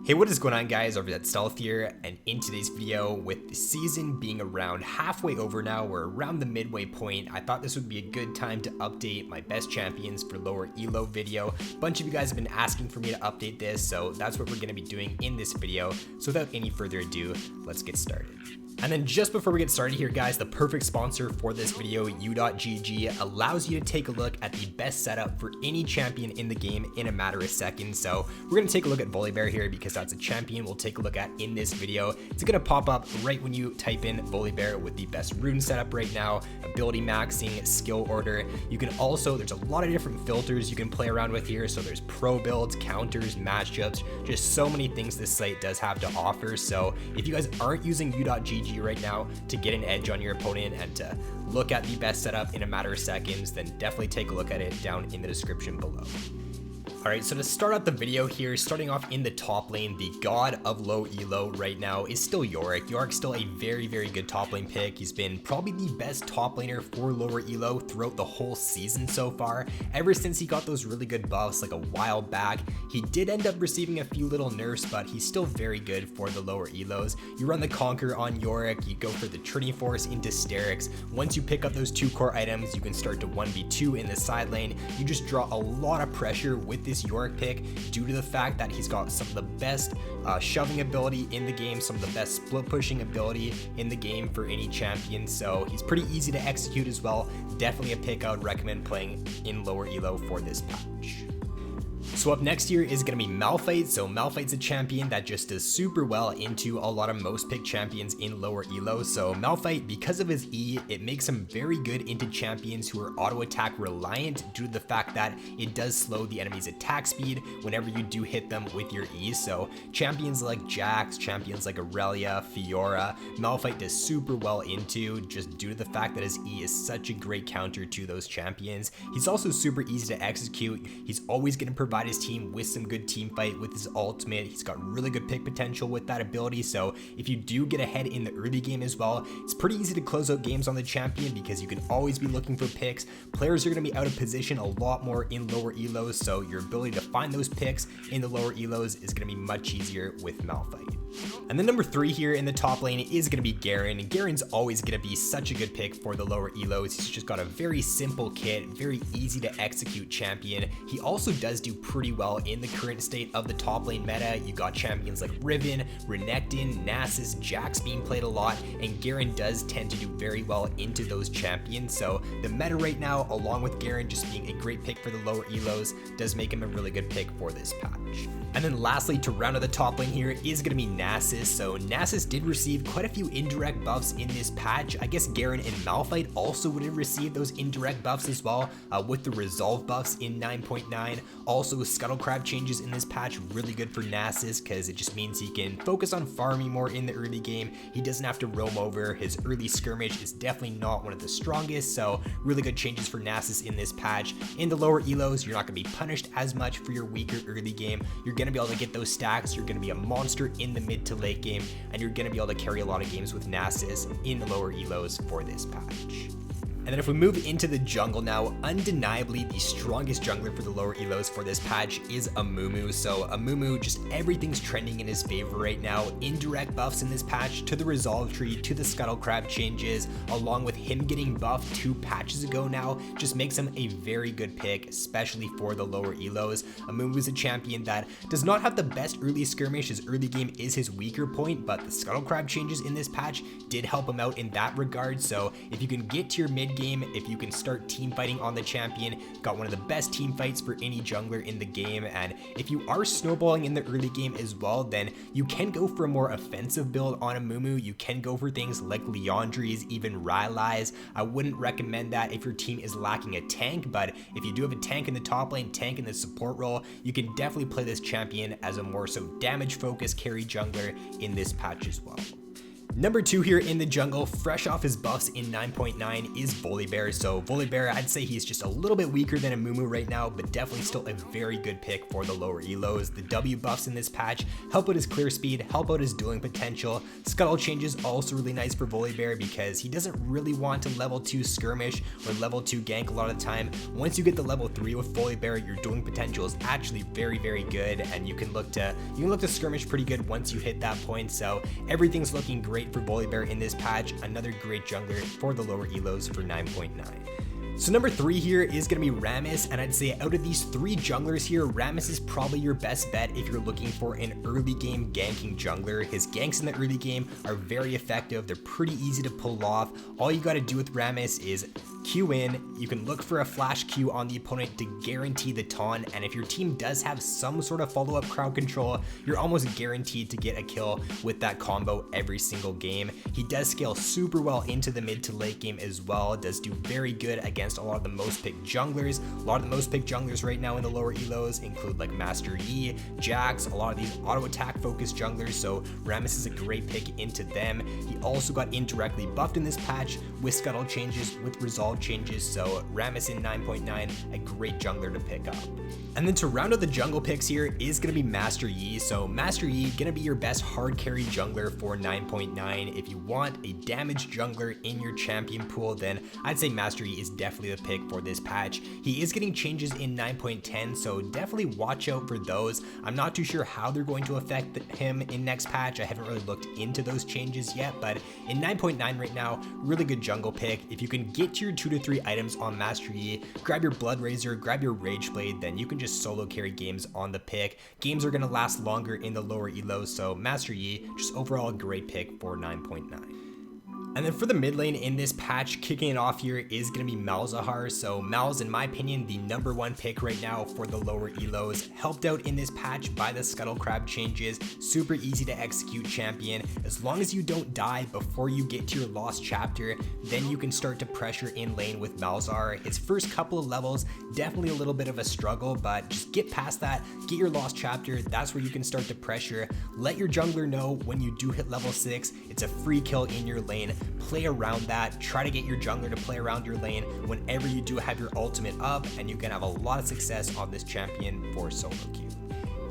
Hey, what is going on, guys? RvzStealth here, and in today's video, with the season being around halfway over now, we're around the midway point, I thought this would be a good time to update my best champions for lower elo video. A bunch of you guys have been asking for me to update this, so that's what we're going to be doing in this video. So without any further ado, let's get started. And then just before we get started here, guys, the perfect sponsor for this video, U.GG, allows you to take a look at the best setup for any champion in the game in a matter of seconds. So we're going to take a look at Volibear here because that's a champion we'll take a look at in this video. It's going to pop up right when you type in Volibear with the best rune setup right now, ability maxing, skill order. You can also, there's a lot of different filters you can play around with here. So there's pro builds, counters, matchups, just so many things this site does have to offer. So if you guys aren't using U.GG right now to get an edge on your opponent and to look at the best setup in a matter of seconds, then definitely take a look at it down in the description below. Alright, so to start out the video here, starting off in the top lane, the god of low elo right now is still Yorick. Yorick's still a very, very good top lane pick. He's been probably the best top laner for lower elo throughout the whole season so far. Ever since he got those really good buffs like a while back, he did end up receiving a few little nerfs, but he's still very good for the lower elos. You run the Conquer on Yorick, you go for the Trinity Force into Sterix. Once you pick up those two core items, you can start to 1v2 in the side lane. You just draw a lot of pressure with this Yorick pick due to the fact that he's got some of the best shoving ability in the game, some of the best split pushing ability in the game for any champion, so he's pretty easy to execute as well. Definitely a pick I would recommend playing in lower elo for this patch. So up next here is going to be Malphite. So Malphite's a champion that just does super well into a lot of most pick champions in lower elo. So Malphite, because of his E, it makes him very good into champions who are auto attack reliant due to the fact that it does slow the enemy's attack speed whenever you do hit them with your E. So champions like Jax, champions like Aurelia, Fiora, Malphite does super well into just due to the fact that his E is such a great counter to those champions. He's also super easy to execute. He's always going to provide his team with some good team fight with his ultimate. He's got really good pick potential with that ability, so if you do get ahead in the early game as well, it's pretty easy to close out games on the champion because you can always be looking for picks. Players are going to be out of position a lot more in lower elos, so your ability to find those picks in the lower elos is going to be much easier with Malphite. And then number 3 here in the top lane is going to be Garen. And Garen's always going to be such a good pick for the lower elos. He's just got a very simple kit, very easy to execute champion. He also does do pretty well in the current state of the top lane meta. You got champions like Riven, Renekton, Nasus, Jax being played a lot, and Garen does tend to do very well into those champions. So the meta right now, along with Garen just being a great pick for the lower elos, does make him a really good pick for this patch. And then lastly, to round out the top lane here is going to be Nasus. So Nasus did receive quite a few indirect buffs in this patch. I guess Garen and Malphite also would have received those indirect buffs as well with the resolve buffs in 9.9. Also Scuttle Crab changes in this patch, really good for Nasus because it just means he can focus on farming more in the early game. He doesn't have to roam over. His early skirmish is definitely not one of the strongest, so really good changes for Nasus in this patch. In the lower elos, you're not going to be punished as much for your weaker early game. You're going to be able to get those stacks. You're going to be a monster in the mid to late game, and you're going to be able to carry a lot of games with Nasus in the lower elos for this patch. And then if we move into the jungle now, undeniably the strongest jungler for the lower elos for this patch is Amumu. So Amumu, just everything's trending in his favor right now. Indirect buffs in this patch to the resolve tree, to the Scuttle Crab changes, along with him getting buffed 2 patches ago now, just makes him a very good pick, especially for the lower elos. Amumu is a champion that does not have the best early skirmish. His early game is his weaker point, but the Scuttle Crab changes in this patch did help him out in that regard. So if you can get to your mid game, if you can start team fighting on the champion, got one of the best team fights for any jungler in the game. And if you are snowballing in the early game as well, then you can go for a more offensive build on Amumu. You can go for things like Leandries, even Rylai's. I wouldn't recommend that if your team is lacking a tank, but if you do have a tank in the top lane, tank in the support role, you can definitely play this champion as a more so damage focused carry jungler in this patch as well. Number 2 here in the jungle, fresh off his buffs in 9.9 is Volibear. So Volibear, I'd say he's just a little bit weaker than Amumu right now, but definitely still a very good pick for the lower elos. The W buffs in this patch help out his clear speed, help out his dueling potential. Scuttle changes also really nice for Volibear because he doesn't really want to level 2 skirmish or level 2 gank a lot of the time. Once you get the level 3 with Volibear, your dueling potential is actually very, very good, and you can look to skirmish pretty good once you hit that point. So everything's looking great for Volibear in this patch. Another great jungler for the lower elos for 9.9. So number 3 here is going to be Rammus, and I'd say out of these 3 junglers here, Rammus is probably your best bet if you're looking for an early game ganking jungler. His ganks in the early game are very effective. They're pretty easy to pull off. All you got to do with Rammus is Q in, you can look for a flash Q on the opponent to guarantee the taunt, and if your team does have some sort of follow-up crowd control, you're almost guaranteed to get a kill with that combo every single game. He does scale super well into the mid to late game as well, does do very good against a lot of the most picked junglers. A lot of the most picked junglers right now in the lower elos include like Master Yi, Jax, a lot of these auto attack focused junglers, so Rammus is a great pick into them. He also got indirectly buffed in this patch with Scuttle changes, with Resolve changes, so Rammus in 9.9, a great jungler to pick up. And then to round out the jungle picks here is going to be Master Yi. So Master Yi going to be your best hard carry jungler for 9.9. If you want a damaged jungler in your champion pool, then I'd say Master Yi is definitely the pick for this patch. He is getting changes in 9.10, so definitely watch out for those. I'm not too sure how they're going to affect him in next patch. I haven't really looked into those changes yet, but in 9.9 right now, really good jungle pick. If you can get to your 2 to 3 items on Master Yi, grab your Blood Razor, grab your Rage Blade, then you can just solo carry games on the pick. Games are going to last longer in the lower elos, so Master Yi, just overall a great pick for 9.9. And then for the mid lane in this patch, kicking it off here is going to be Malzahar. So Mal's, in my opinion, the number 1 pick right now for the lower elos. Helped out in this patch by the Scuttle Crab changes. Super easy to execute champion. As long as you don't die before you get to your lost chapter, then you can start to pressure in lane with Malzahar. His first couple of levels, definitely a little bit of a struggle, but just get past that, get your lost chapter. That's where you can start to pressure. Let your jungler know when you do hit level 6, it's a free kill in your lane. Play around that, try to get your jungler to play around your lane whenever you do have your ultimate up, and you can have a lot of success on this champion for solo queue.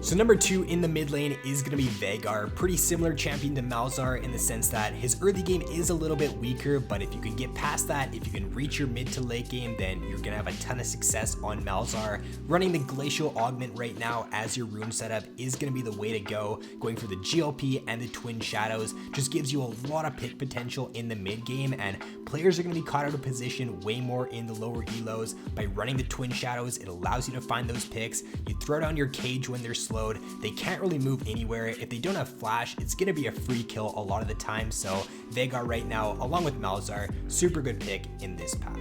So number 2 in the mid lane is going to be Veigar. Pretty similar champion to Malzahar in the sense that his early game is a little bit weaker, but if you can get past that, if you can reach your mid to late game, then you're going to have a ton of success on Malzahar. Running the Glacial Augment right now as your rune setup is going to be the way to go. Going for the GLP and the Twin Shadows just gives you a lot of pick potential in the mid game, and players are going to be caught out of position way more in the lower elos. By running the Twin Shadows, it allows you to find those picks. You throw down your cage when they're slow. They can't really move anywhere. If they don't have flash, it's going to be a free kill a lot of the time. So Veigar right now, along with Malzahar, super good pick in this patch.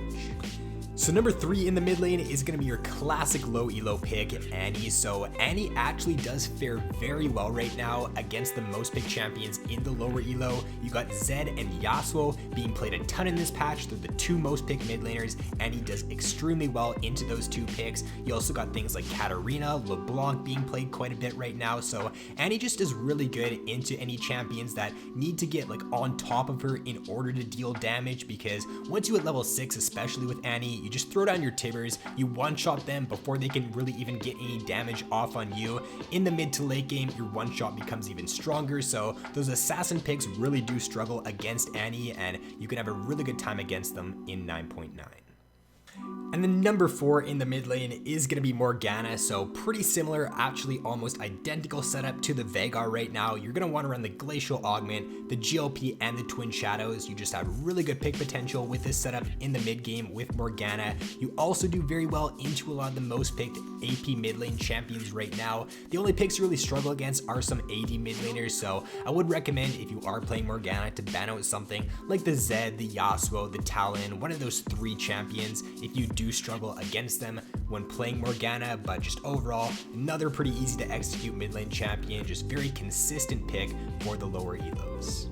So number 3 in the mid lane is going to be your classic low elo pick, Annie. So Annie actually does fare very well right now against the most picked champions in the lower elo. You got Zed and Yasuo being played a ton in this patch. They're the 2 most picked mid laners. Annie does extremely well into those 2 picks. You also got things like Katarina, LeBlanc being played quite a bit right now. So Annie just is really good into any champions that need to get like on top of her in order to deal damage, because once you hit level 6, especially with Annie, you just throw down your Tibbers, you one-shot them before they can really even get any damage off on you. In the mid to late game, your one-shot becomes even stronger, so those assassin picks really do struggle against Annie, and you can have a really good time against them in 9.9. And then number 4 in the mid lane is going to be Morgana. So pretty similar, actually almost identical setup to the Veigar right now. You're going to want to run the Glacial Augment, the GLP, and the Twin Shadows. You just have really good pick potential with this setup in the mid game with Morgana. You also do very well into a lot of the most picked AP mid lane champions right now. The only picks you really struggle against are some AD mid laners, so I would recommend, if you are playing Morgana, to ban out something like the Zed, the Yasuo, the Talon, one of those 3 champions if you do struggle against them when playing Morgana. But just overall, another pretty easy to execute mid lane champion, just very consistent pick for the lower elos.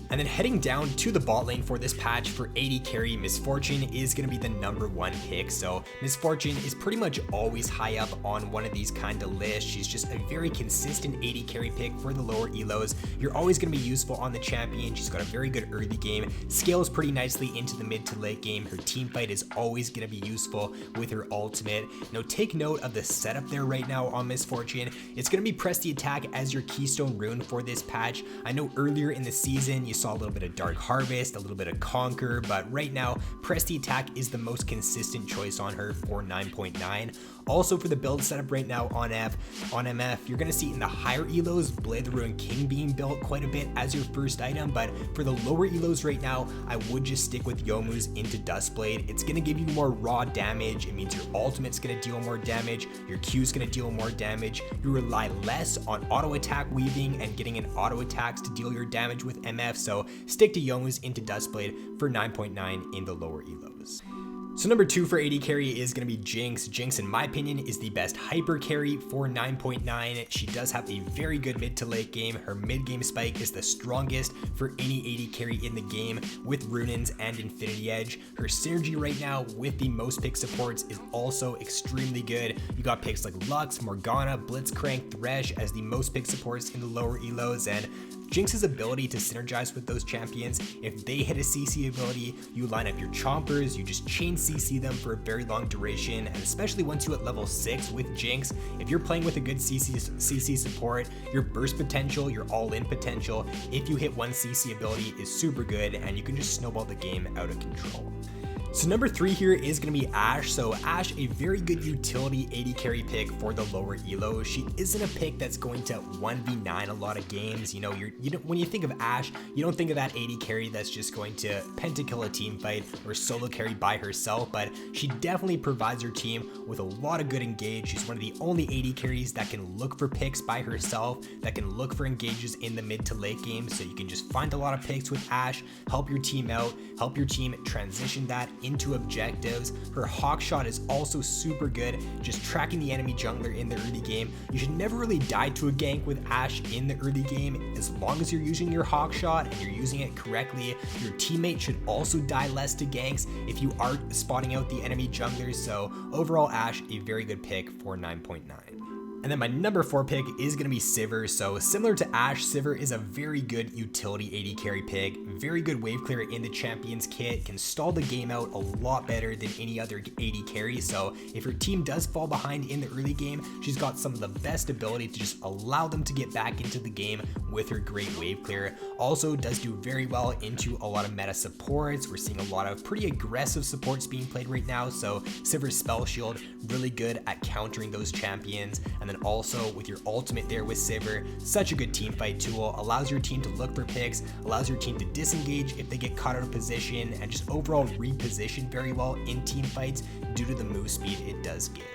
And then heading down to the bot lane for this patch for AD carry, Miss Fortune is going to be the #1 pick. So Miss Fortune is pretty much always high up on one of these kind of lists. She's just a very consistent AD carry pick for the lower elos. You're always going to be useful on the champion. She's got a very good early game, scales pretty nicely into the mid to late game. Her team fight is always going to be useful with her ultimate. Now take note of the setup there right now on Miss Fortune. It's going to be press the attack as your keystone rune for this patch. I know earlier in the season you saw a little bit of Dark Harvest, a little bit of Conquer, but right now press the attack is the most consistent choice on her for 9.9. Also for the build setup right now on MF, you're going to see in the higher elos Blade the Ruined King being built quite a bit as your first item, but for the lower elos right now, I would just stick with Youmuu's into Duskblade. It's going to give you more raw damage. It means your ultimate's going to deal more damage, your Q's going to deal more damage. You rely less on auto attack weaving and getting in auto attacks to deal your damage with MF, so stick to Youmuu's into Duskblade for 9.9 in the lower elos. So #2 for AD carry is going to be Jinx. Jinx, in my opinion, is the best hyper carry for 9.9. She does have a very good mid to late game. Her mid game spike is the strongest for any AD carry in the game with Runins and Infinity Edge. Her synergy right now with the most pick supports is also extremely good. You got picks like Lux, Morgana, Blitzcrank, Thresh as the most pick supports in the lower elos, and Jinx's ability to synergize with those champions. If they hit a CC ability, you line up your chompers, you just chain CC them for a very long duration, and especially once you hit level 6 with Jinx, if you're playing with a good CC support, your burst potential, your all-in potential, if you hit one CC ability is super good, and you can just snowball the game out of control. So #3 here is going to be Ashe. So Ashe, a very good utility AD carry pick for the lower elo. She isn't a pick that's going to 1v9 a lot of games. You know, when you think of Ashe, you don't think of that AD carry that's just going to pentakill a team fight or solo carry by herself, but she definitely provides her team with a lot of good engage. She's one of the only AD carries that can look for picks by herself, that can look for engages in the mid to late game, so you can just find a lot of picks with Ashe, help your team out, help your team transition that into objectives. Her hawk shot is also super good, just tracking the enemy jungler in the early game. You should never really die to a gank with Ashe in the early game. As long as you're using your hawk shot and you're using it correctly, your teammate should also die less to ganks if you are spotting out the enemy junglers. So overall, Ashe, a very good pick for 9.9. And then my #4 pick is going to be Sivir. So similar to Ashe, Sivir is a very good utility AD carry pick, very good wave clear in the champions kit, can stall the game out a lot better than any other AD carry. So if your team does fall behind in the early game, she's got some of the best ability to just allow them to get back into the game with her great wave clear. Also does do very well into a lot of meta supports. We're seeing a lot of pretty aggressive supports being played right now. So Sivir's Spell Shield, really good at countering those champions. And then also with your ultimate there with Sivir, such a good team fight tool, allows your team to look for picks, allows your team to disengage if they get caught out of position, and just overall reposition very well in team fights due to the move speed it does give.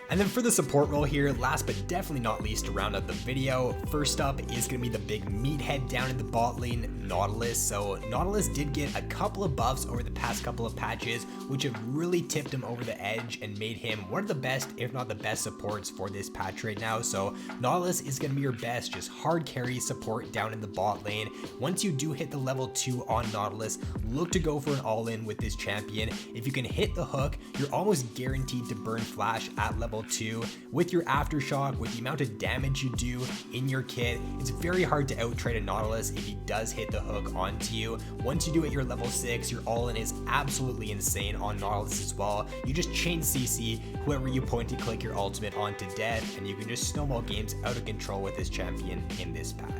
And then for the support role here, last but definitely not least to round out the video, first up is going to be the big meathead down in the bot lane, Nautilus. So Nautilus did get a couple of buffs over the past couple of patches, which have really tipped him over the edge and made him one of the best, if not the best supports for this patch right now. So Nautilus is going to be your best, just hard carry support down in the bot lane. Once you do hit the level 2 on Nautilus, look to go for an all-in with this champion. If you can hit the hook, you're almost guaranteed to burn flash at level 2. With your aftershock, with the amount of damage you do in your kit, it's very hard to out-trade a Nautilus if he does hit the hook onto you. Once you do it, your level 6, your all-in is absolutely insane on Nautilus as well. You just chain CC whoever you point and click your ultimate onto death, and you can just snowball games out of control with this champion in this patch.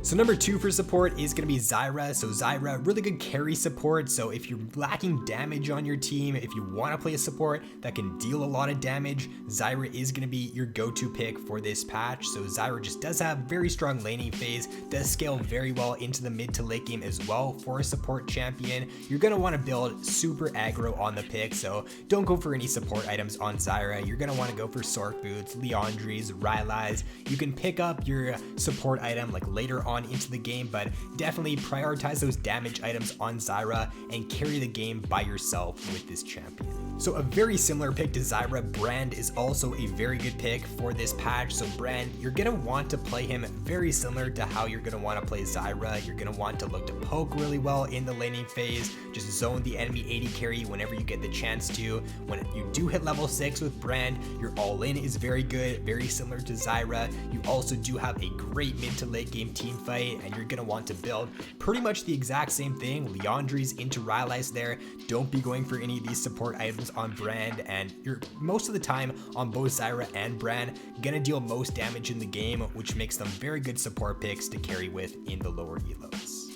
So #2 for support is going to be Zyra. So Zyra, really good carry support. So if you're lacking damage on your team, if you want to play a support that can deal a lot of damage, Zyra is going to be your go-to pick for this patch. So Zyra just does have very strong laning phase, does scale very well into the mid to late game as well for a support champion. You're going to want to build super aggro on the pick, so don't go for any support items on Zyra. You're going to want to go for Sork Boots, Leandries, Rylai's. You can pick up your support item like later on into the game, but definitely prioritize those damage items on Zyra and carry the game by yourself with this champion. So a very similar pick to Zyra, Brand is also a very good pick for this patch. So Brand, you're going to want to play him very similar to how you're going to want to play Zyra. You're going to want to look to poke really well in the laning phase, just zone the enemy 80 carry whenever you get the chance to. When you do hit level 6 with Brand, your all-in is very good, very similar to Zyra. You also do have a great mid to late game team fight, and you're going to want to build pretty much the exact same thing. Liandry's into Rylai's there. Don't be going for any of these support items on Brand, and you're most of the time on both Zyra and Brand gonna deal most damage in the game, which makes them very good support picks to carry with in the lower elos.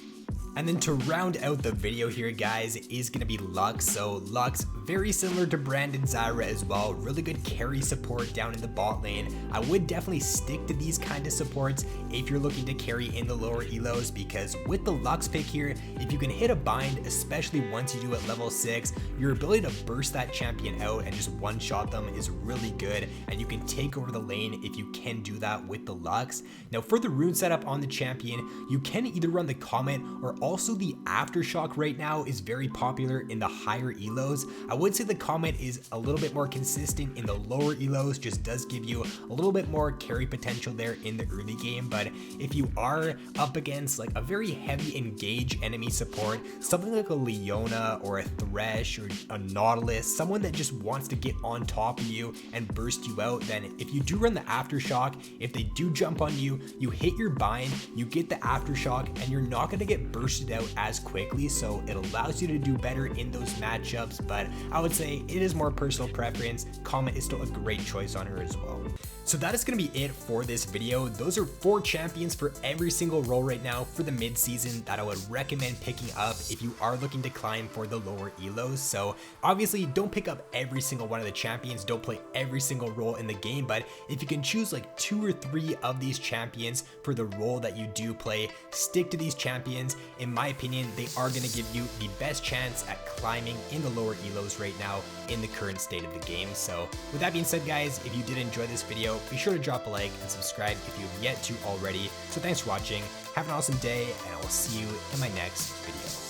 And then to round out the video here, guys, is going to be Lux. So Lux, very similar to Brand and Zyra as well, really good carry support down in the bot lane. I would definitely stick to these kind of supports if you're looking to carry in the lower elos, because with the Lux pick here, if you can hit a bind, especially once you do at level 6, your ability to burst that champion out and just one-shot them is really good, and you can take over the lane if you can do that with the Lux. Now for the rune setup on the champion, you can either run the Comet or also the Aftershock right now is very popular in the higher elos. I would say the Comet is a little bit more consistent in the lower elos, just does give you a little bit more carry potential there in the early game. But if you are up against like a very heavy engage enemy support, something like a Leona or a Thresh or a Nautilus, someone that just wants to get on top of you and burst you out, then if you do run the Aftershock, if they do jump on you, you hit your bind, you get the Aftershock, and you're not going to get bursted out as quickly, so it allows you to do better in those matchups. But I would say it is more personal preference. Comet is still a great choice on her as well. So that is going to be it for this video. Those are 4 champions for every single role right now for the mid-season that I would recommend picking up if you are looking to climb for the lower elos. So obviously don't pick up every single one of the champions, don't play every single role in the game, but if you can choose like 2 or 3 of these champions for the role that you do play, stick to these champions. In my opinion, they are going to give you the best chance at climbing in the lower elos right now in the current state of the game. So with that being said, guys, if you did enjoy this video, be sure to drop a like and subscribe if you have yet to already. So thanks for watching, have an awesome day, and I will see you in my next video.